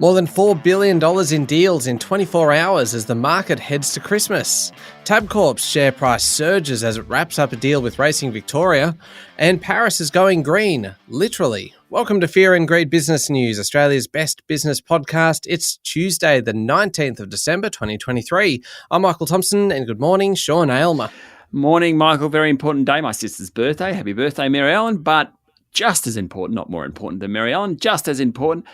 More than $4 billion in deals in 24 hours as the market heads to Christmas. Tabcorp's share price surges as it wraps up a deal with Racing Victoria. And Paris is going green, literally. Welcome to Fear and Greed Business News, Australia's best business podcast. It's Tuesday, the 19th of December, 2023. I'm Michael Thompson, and good morning, Sean Aylmer. Morning, Michael. Very important day. My sister's birthday. Happy birthday, Mary Ellen. But just as important, not more important than Mary Ellen, just as important,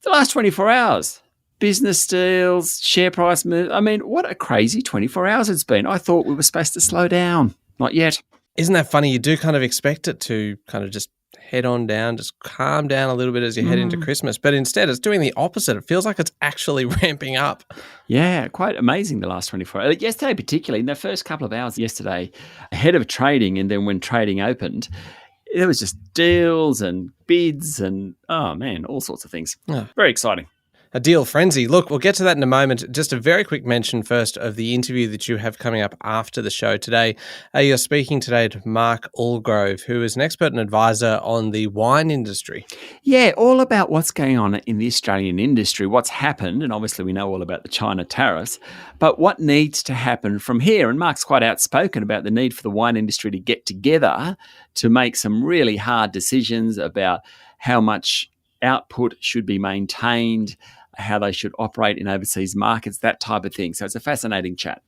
the last 24 hours. Business deals, share price move. I mean, what a crazy 24 hours it's been. I thought we were supposed to slow down. Not yet. Isn't that funny? You do kind of expect it to kind of just head on down, just calm down a little bit as you head into Christmas. But instead, it's doing the opposite. It feels like it's actually ramping up. Yeah, quite amazing the last 24 hours. Yesterday particularly, in the first couple of hours yesterday, ahead of trading and then when trading opened, there was just deals and bids and, oh man, all sorts of things. Very exciting. A deal frenzy. Look, we'll get to that in a moment. Just a very quick mention first of the interview that you have coming up after the show today. You're speaking today to Mark Allgrove, who is an expert and advisor on the wine industry. Yeah, all about what's going on in the Australian industry, what's happened, and obviously we know all about the China tariffs, but what needs to happen from here. And Mark's quite outspoken about the need for the wine industry to get together to make some really hard decisions about how much output should be maintained, how they should operate in overseas markets, that type of thing. So it's a fascinating chat.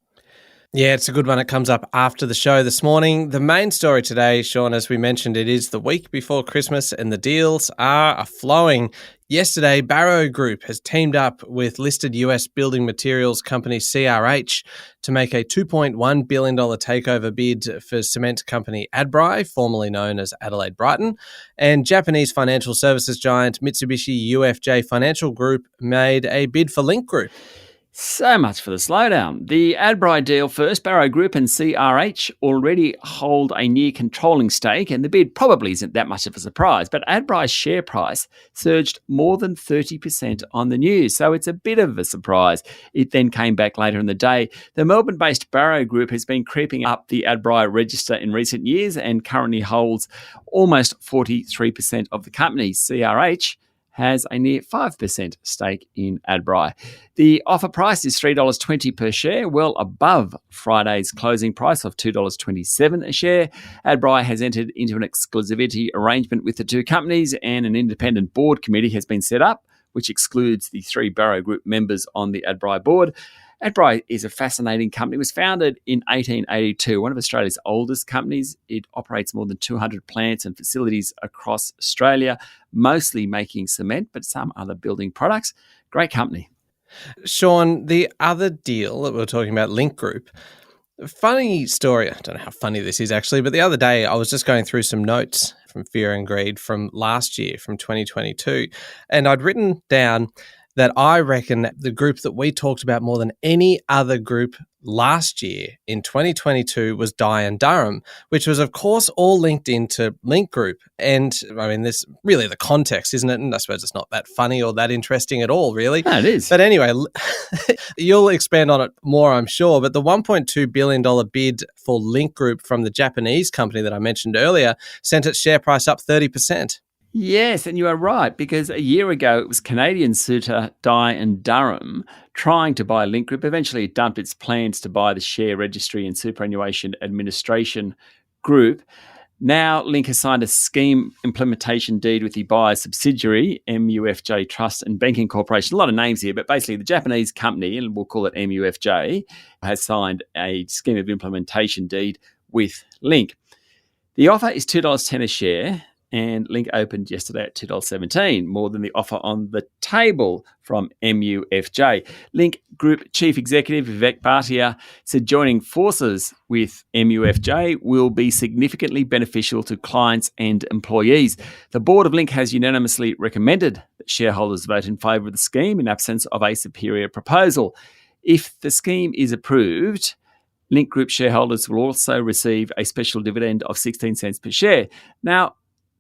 Yeah, it's a good one. It comes up after the show this morning. The main story today, Sean, as we mentioned, it is the week before Christmas and the deals are flowing. Yesterday, Barrow Group has teamed up with listed US building materials company CRH to make a $2.1 billion takeover bid for cement company Adbri, formerly known as Adelaide Brighton, and Japanese financial services giant Mitsubishi UFJ Financial Group made a bid for Link Group. So much for the slowdown. The Adbri deal first. Barrow Group and CRH already hold a near controlling stake, and the bid probably isn't that much of a surprise. But Adbri's share price surged more than 30% on the news, so it's a bit of a surprise. It then came back later in the day. The Melbourne-based Barrow Group has been creeping up the Adbri register in recent years and currently holds almost 43% of the company. CRH has a near 5% stake in Adbri. The offer price is $3.20 per share, well above Friday's closing price of $2.27 a share. Adbri has entered into an exclusivity arrangement with the two companies, and an independent board committee has been set up, which excludes the three Barrow Group members on the Adbri board. Adbri is a fascinating company. It was founded in 1882, one of Australia's oldest companies. It operates more than 200 plants and facilities across Australia, mostly making cement, but some other building products. Great company. Sean, the other deal that we were talking about, Link Group, funny story. I don't know how funny this is actually, but the other day I was just going through some notes from Fear and Greed from last year, from 2022, and I'd written down that I reckon the group that we talked about more than any other group last year in 2022 was Dye & Durham, which was, of course, all linked into Link Group. And, I mean, this really the context, isn't it? And I suppose it's not that funny or that interesting at all, really. No, it is. But anyway, you'll expand on it more, I'm sure. But the $1.2 billion bid for Link Group from the Japanese company that I mentioned earlier sent its share price up 30%. Yes, and you are right, because a year ago it was Canadian suitor Dye & Durham trying to buy Link Group. Eventually it dumped its plans to buy the Share Registry and Superannuation Administration Group. Now Link has signed a scheme implementation deed with the buyer's subsidiary, MUFJ Trust and Banking Corporation. A lot of names here, but basically the Japanese company, and we'll call it MUFJ, has signed a scheme of implementation deed with Link. The offer is $2.10 a share, and Link opened yesterday at $2.17, more than the offer on the table from MUFJ. Link Group Chief Executive Vivek Bhatia said joining forces with MUFJ will be significantly beneficial to clients and employees. The board of Link has unanimously recommended that shareholders vote in favour of the scheme in absence of a superior proposal. If the scheme is approved, Link Group shareholders will also receive a special dividend of 16 cents per share. Now,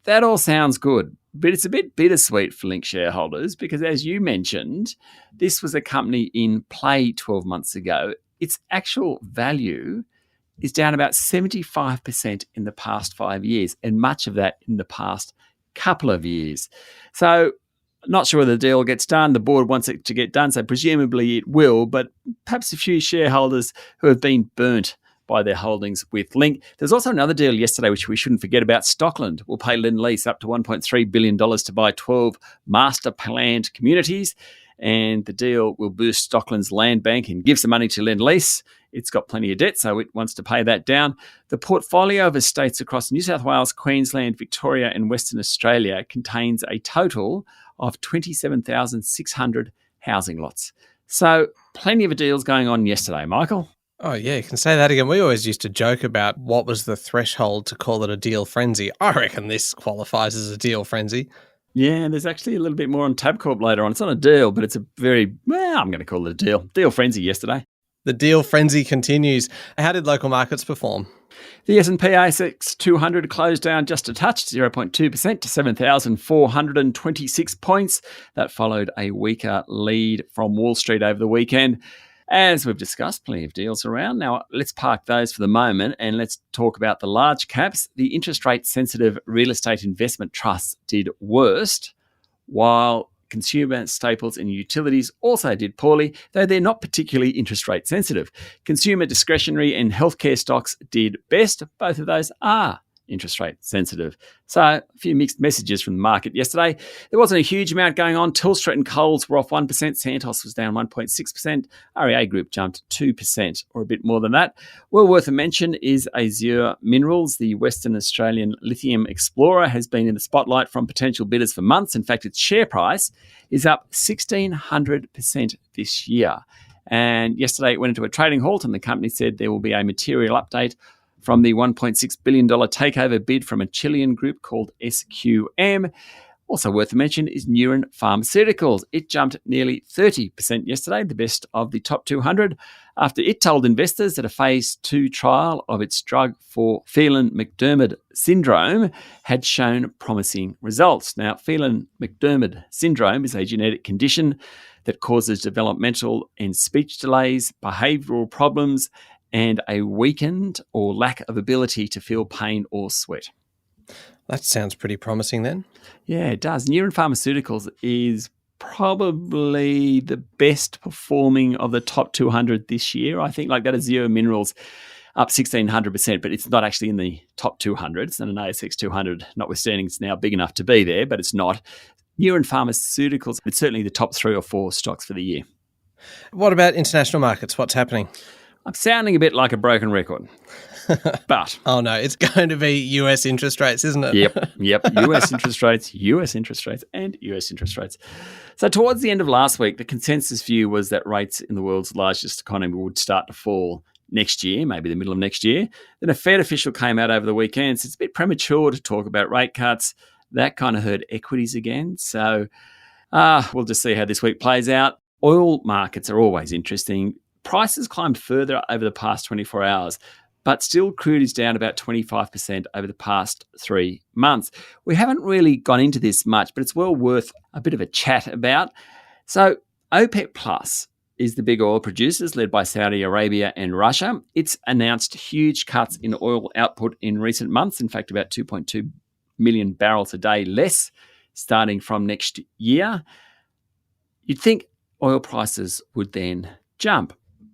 that all sounds good, but it's a bit bittersweet for Link shareholders because, as you mentioned, this was a company in play 12 months ago. Its actual value is down about 75% in the past 5 years, and much of that in the past couple of years. So Not sure whether the deal gets done. The board wants it to get done, so presumably it will, but perhaps a few shareholders who have been burnt by their holdings with Link. There's also another deal yesterday, which we shouldn't forget about. Stockland will pay Lend-Lease up to $1.3 billion to buy 12 master planned communities, and the deal will boost Stockland's land bank and give some money to Lend-Lease. It's got plenty of debt, so it wants to pay that down. The portfolio of estates across New South Wales, Queensland, Victoria and Western Australia contains a total of 27,600 housing lots. So plenty of deals going on yesterday, Michael. Oh, yeah, you can say that again. We always used to joke about what was the threshold to call it a deal frenzy. I reckon this qualifies as a deal frenzy. Yeah, there's actually a little bit more on Tabcorp later on. It's not a deal, but it's a very, I'm going to call it a deal. Deal frenzy yesterday. The deal frenzy continues. How did local markets perform? The S&P ASX 200 closed down just a touch, 0.2% to 7,426 points. That followed a weaker lead from Wall Street over the weekend. As we've discussed, plenty of deals around. Now, let's park those for the moment and let's talk about the large caps. The interest rate sensitive real estate investment trusts did worst, while consumer staples and utilities also did poorly, though they're not particularly interest rate sensitive. Consumer discretionary and healthcare stocks did best. Both of those are interest rate sensitive. So a few mixed messages from the market yesterday. There wasn't a huge amount going on. Telstra and Coles were off 1%. Santos was down 1.6%. REA Group jumped 2% or a bit more than that. Well worth a mention is Azure Minerals. The Western Australian lithium explorer has been in the spotlight from potential bidders for months. In fact, its share price is up 1,600% this year. And yesterday it went into a trading halt and the company said there will be a material update from the $1.6 billion takeover bid from a Chilean group called SQM. Also worth a mention is Neuren Pharmaceuticals. It jumped nearly 30% yesterday, the best of the top 200, after it told investors that a phase 2 trial of its drug for Phelan-McDermid syndrome had shown promising results. Now, Phelan-McDermid syndrome is a genetic condition that causes developmental and speech delays, behavioural problems, and a weakened or lack of ability to feel pain or sweat. That sounds pretty promising then. Yeah, it does. Neuren Pharmaceuticals is probably the best performing of the top 200 this year. I think like that Azure Minerals up 1,600%, but it's not actually in the top 200. It's not an ASX 200, notwithstanding it's now big enough to be there, but it's not. Neuren Pharmaceuticals, it's certainly the top 3 or 4 stocks for the year. What about international markets? What's happening? I'm sounding a bit like a broken record, but... Oh, no, it's going to be US interest rates, isn't it? Yep. US interest rates, and US interest rates. So towards the end of last week, the consensus view was that rates in the world's largest economy would start to fall next year, maybe the middle of next year. Then a Fed official came out over the weekend, so it's a bit premature to talk about rate cuts. That kind of hurt equities again. So we'll just see how this week plays out. Oil markets are always interesting. Prices climbed further over the past 24 hours, but still crude is down about 25% over the past 3 months. We haven't really gone into this much, but it's well worth a bit of a chat about. So OPEC Plus is the big oil producers led by Saudi Arabia and Russia. It's announced huge cuts in oil output in recent months. In fact, about 2.2 million barrels a day less starting from next year. You'd think oil prices would then jump.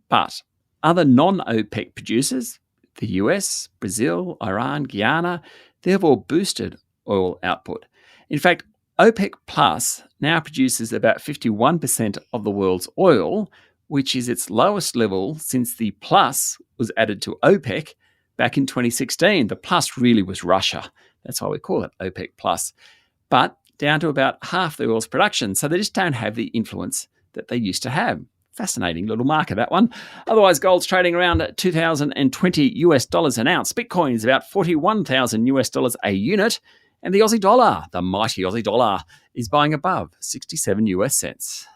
But other non-OPEC producers, the US, Brazil, Iran, Guyana, they've all boosted oil output. In fact, OPEC Plus now produces about 51% of the world's oil, which is its lowest level since the plus was added to OPEC back in 2016. The plus really was Russia. That's why we call it OPEC Plus. But down to about half the oil's production. So they just don't have the influence that they used to have. Fascinating little marker, that one. Otherwise, gold's trading around $2,020 an ounce. Bitcoin is about $41,000 a unit. And the Aussie dollar, the mighty Aussie dollar, is buying above 67 US cents.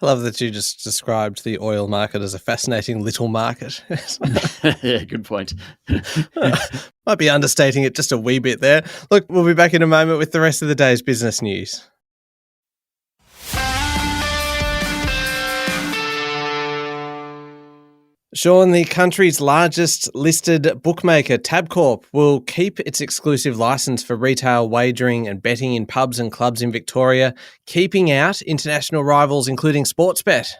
I love that you just described the oil market as a fascinating little market. Yeah, good point. Might be understating it just a wee bit there. Look, we'll be back in a moment with the rest of the day's business news. Sean, the country's largest listed bookmaker, Tabcorp, will keep its exclusive licence for retail wagering and betting in pubs and clubs in Victoria, keeping out international rivals including Sportsbet.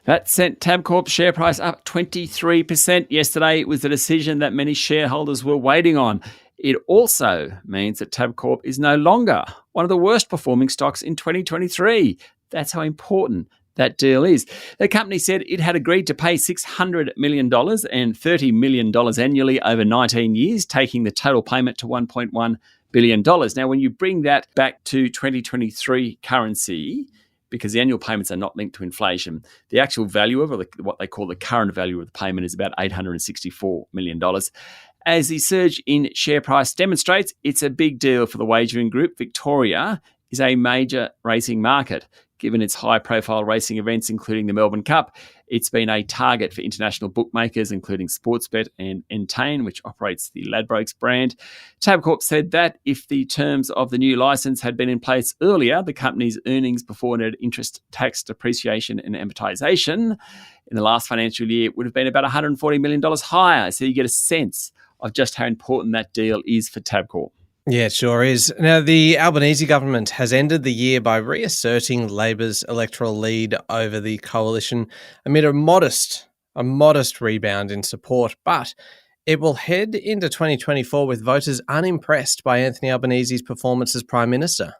That sent Tabcorp's share price up 23% yesterday. It was a decision that many shareholders were waiting on. It also means that Tabcorp is no longer one of the worst performing stocks in 2023. That's how important that deal is. The company said it had agreed to pay $600 million and $30 million annually over 19 years, taking the total payment to $1.1 billion. Now, when you bring that back to 2023 currency, because the annual payments are not linked to inflation, the actual value of, or what they call the current value of the payment, is about $864 million. As the surge in share price demonstrates, it's a big deal for the wagering group. Victoria is a major racing market. Given its high-profile racing events, including the Melbourne Cup, it's been a target for international bookmakers, including Sportsbet and Entain, which operates the Ladbrokes brand. Tabcorp said that if the terms of the new licence had been in place earlier, the company's earnings before net interest, tax, depreciation and amortisation in the last financial year would have been about $140 million higher. So you get a sense of just how important that deal is for Tabcorp. Yeah, it sure is. Now, the Albanese government has ended the year by reasserting Labor's electoral lead over the coalition amid a modest rebound in support, but it will head into 2024 with voters unimpressed by Anthony Albanese's performance as Prime Minister.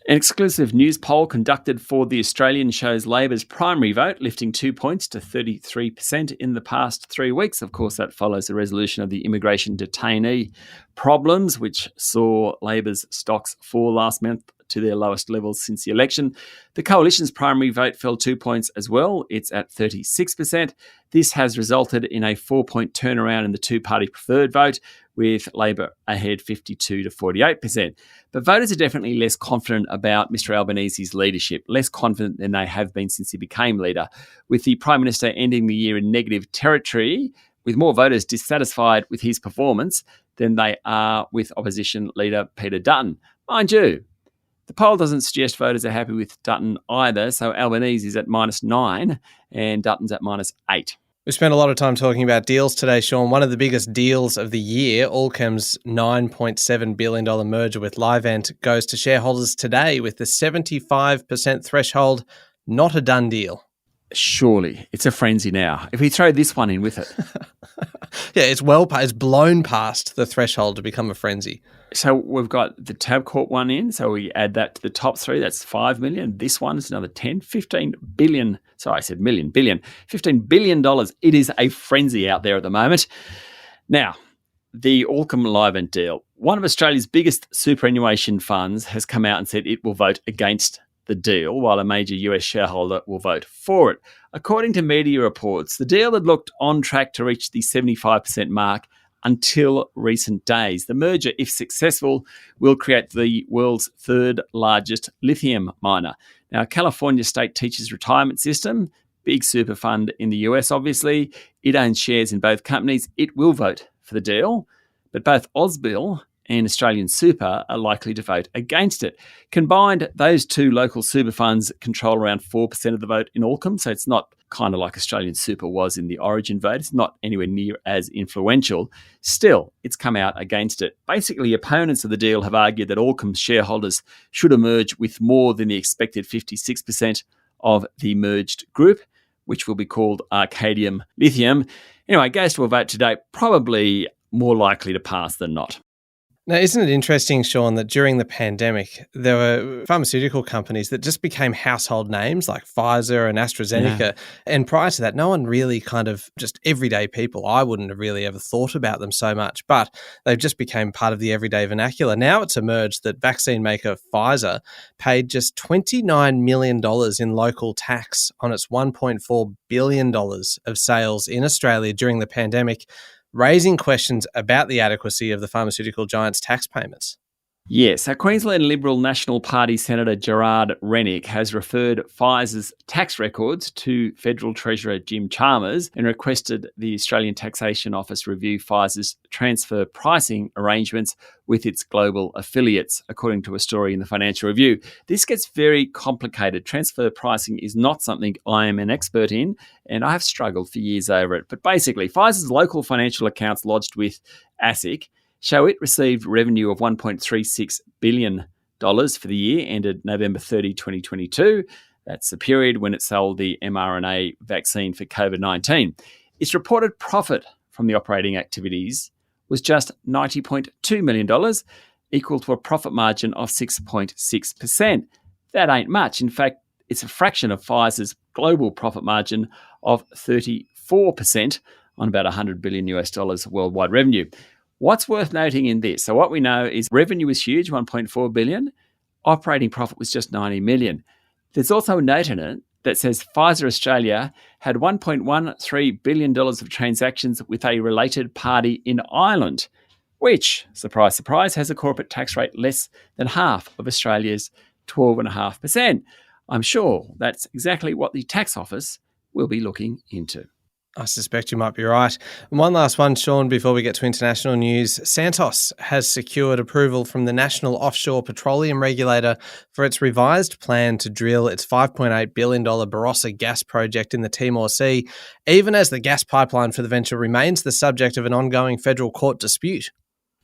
An exclusive news poll conducted for The Australian shows Labor's primary vote lifting 2 points to 33% in the past 3 weeks. Of course, that follows the resolution of the immigration detainee problems, which saw Labor's stocks fall last month to their lowest levels since the election. The coalition's primary vote fell 2 points as well. It's at 36%. This has resulted in a 4-point turnaround in the two-party preferred vote, with Labor ahead 52 to 48%. But voters are definitely less confident about Mr Albanese's leadership, less confident than they have been since he became leader, with the Prime Minister ending the year in negative territory, with more voters dissatisfied with his performance than they are with opposition leader Peter Dutton. Mind you, the poll doesn't suggest voters are happy with Dutton either, so Albanese is at -9 and Dutton's at -8. We spent a lot of time talking about deals today, Sean. One of the biggest deals of the year, Allcem's $9.7 billion merger with Livent, goes to shareholders today with the 75% threshold not a done deal. Surely, it's a frenzy now. If we throw this one in with it. Yeah, it's blown past the threshold to become a frenzy. So we've got the Tabcorp one in, so we add that to the top three, that's 5 million. This one is another 10, 15 billion. Sorry, I said billion. $15 billion. It is a frenzy out there at the moment. Now, the Allcem Livent deal. One of Australia's biggest superannuation funds has come out and said it will vote against the deal, while a major US shareholder will vote for it. According to media reports, the deal had looked on track to reach the 75% mark until recent days. The merger, if successful, will create the world's third largest lithium miner. Now, California State Teachers Retirement System, big super fund in the US, obviously, it owns shares in both companies. It will vote for the deal, but both Ausbil and Australian Super are likely to vote against it. Combined, those two local super funds control around 4% of the vote in Allcem, so it's not kind of like Australian Super was in the Origin vote. It's not anywhere near as influential. Still, it's come out against it. Basically, opponents of the deal have argued that Allcem's shareholders should emerge with more than the expected 56% of the merged group, which will be called Arcadium Lithium. Anyway, it goes to a vote today, probably more likely to pass than not. Now, isn't it interesting, Sean, that during the pandemic, there were pharmaceutical companies that just became household names like Pfizer and AstraZeneca. Yeah. And prior to that, no one really just everyday people, I wouldn't have really ever thought about them so much, but they've just become part of the everyday vernacular. Now it's emerged that vaccine maker Pfizer paid just $29 million in local tax on its $1.4 billion of sales in Australia during the pandemic, raising questions about the adequacy of the pharmaceutical giant's tax payments. Yes, our Queensland Liberal National Party Senator Gerard Rennick has referred Pfizer's tax records to Federal Treasurer Jim Chalmers and requested the Australian Taxation Office review Pfizer's transfer pricing arrangements with its global affiliates, according to a story in the Financial Review. This gets very complicated. Transfer pricing is not something I am an expert in, and I have struggled for years over it. But basically, Pfizer's local financial accounts lodged with ASIC show it received revenue of $1.36 billion for the year ended November 30, 2022. That's the period when it sold the mRNA vaccine for COVID-19. Its reported profit from the operating activities was just $90.2 million, equal to a profit margin of 6.6%. That ain't much. In fact, it's a fraction of Pfizer's global profit margin of 34% on about $100 billion worldwide revenue. What's worth noting in this? So what we know is revenue was huge, $1.4 billion. Operating profit was just $90 million. There's also a note in it that says Pfizer Australia had $1.13 billion of transactions with a related party in Ireland, which, surprise, surprise, has a corporate tax rate less than half of Australia's 12.5%. I'm sure that's exactly what the tax office will be looking into. I suspect you might be right. And one last one, Sean, before we get to international news. Santos has secured approval from the National Offshore Petroleum Regulator for its revised plan to drill its $5.8 billion Barossa gas project in the Timor Sea, even as the gas pipeline for the venture remains the subject of an ongoing federal court dispute.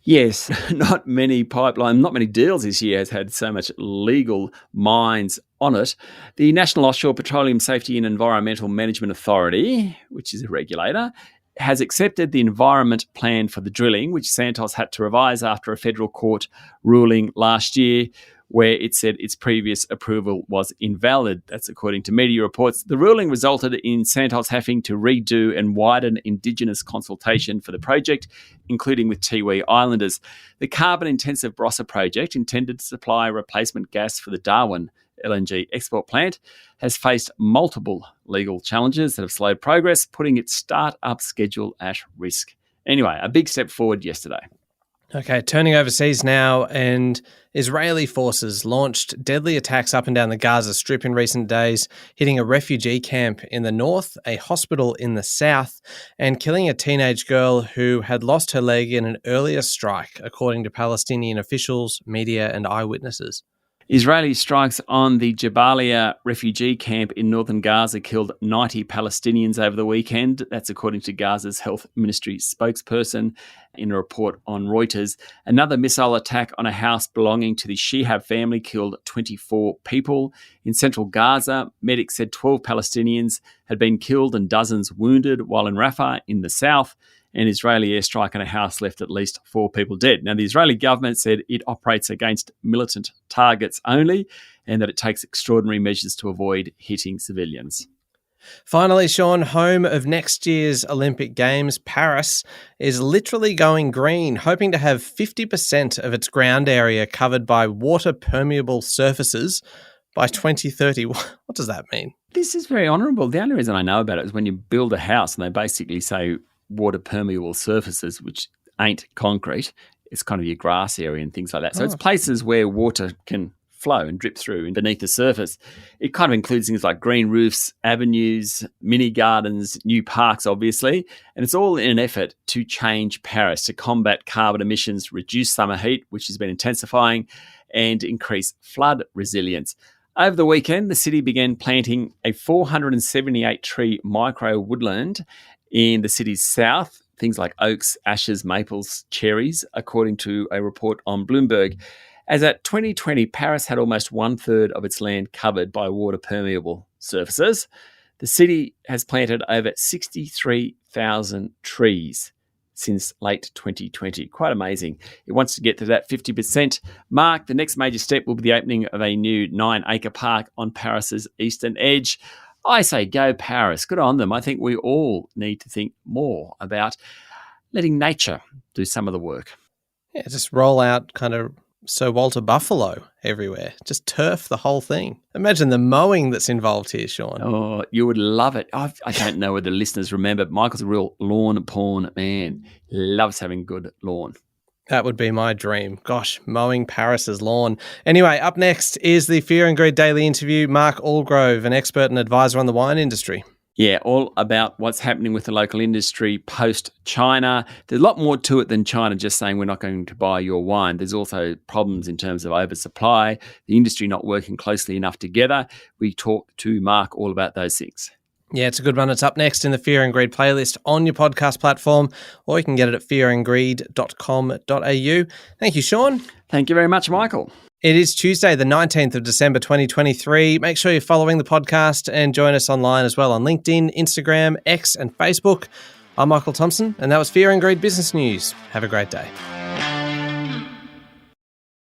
Yes, not many deals this year has had so much legal minds on it. The National Offshore Petroleum Safety and Environmental Management Authority, which is a regulator, has accepted the environment plan for the drilling, which Santos had to revise after a federal court ruling last year where it said its previous approval was invalid. That's according to media reports. The ruling resulted in Santos having to redo and widen Indigenous consultation for the project, including with Tiwi Islanders. The carbon-intensive Barossa project, intended to supply replacement gas for the Darwin LNG export plant, has faced multiple legal challenges that have slowed progress, putting its start-up schedule at risk. Anyway, a big step forward yesterday. Okay, turning overseas now, and Israeli forces launched deadly attacks up and down the Gaza Strip in recent days, hitting a refugee camp in the north, a hospital in the south, and killing a teenage girl who had lost her leg in an earlier strike, according to Palestinian officials, media, and eyewitnesses. Israeli strikes on the Jabalia refugee camp in northern Gaza killed 90 Palestinians over the weekend. That's according to Gaza's health ministry spokesperson in a report on Reuters. Another missile attack on a house belonging to the Shihab family killed 24 people. In central Gaza, medics said 12 Palestinians had been killed and dozens wounded, while in Rafah in the south, an Israeli airstrike on a house left at least 4 people dead. Now, the Israeli government said it operates against militant targets only and that it takes extraordinary measures to avoid hitting civilians. Finally, Sean, home of next year's Olympic Games, Paris is literally going green, hoping to have 50% of its ground area covered by water-permeable surfaces by 2030. What does that mean? This is very honourable. The only reason I know about it is when you build a house and they basically say water permeable surfaces, which ain't concrete. It's kind of your grass area and things like that. So it's places where water can flow and drip through and beneath the surface. It kind of includes things like green roofs, avenues, mini gardens, new parks, obviously. And it's all in an effort to change Paris, to combat carbon emissions, reduce summer heat, which has been intensifying, and increase flood resilience. Over the weekend, the city began planting a 478-tree micro woodland in the city's south, things like oaks, ashes, maples, cherries, according to a report on Bloomberg. As at 2020, Paris had almost 1/3 of its land covered by water-permeable surfaces. The city has planted over 63,000 trees since late 2020. Quite amazing. It wants to get to that 50% mark. The next major step will be the opening of a new 9-acre park on Paris's eastern edge. I say go Paris. Good on them. I think we all need to think more about letting nature do some of the work. Yeah, just roll out kind of Sir Walter Buffalo everywhere. Just turf the whole thing. Imagine the mowing that's involved here, Sean. Oh, you would love it. I don't know whether listeners remember, Michael's a real lawn porn man. He loves having good lawn. That would be my dream. Gosh, mowing Paris's lawn. Anyway, up next is the Fear and Greed Daily interview. Mark Allgrove, an expert and advisor on the wine industry. Yeah, all about what's happening with the local industry post-China. There's a lot more to it than China just saying we're not going to buy your wine. There's also problems in terms of oversupply, the industry not working closely enough together. We talk to Mark all about those things. Yeah, it's a good one. It's up next in the Fear and Greed playlist on your podcast platform, or you can get it at fearandgreed.com.au. Thank you, Sean. Thank you very much, Michael. It is Tuesday, the 19th of December, 2023. Make sure you're following the podcast and join us online as well on LinkedIn, Instagram, X and Facebook. I'm Michael Thompson, and that was Fear and Greed Business News. Have a great day.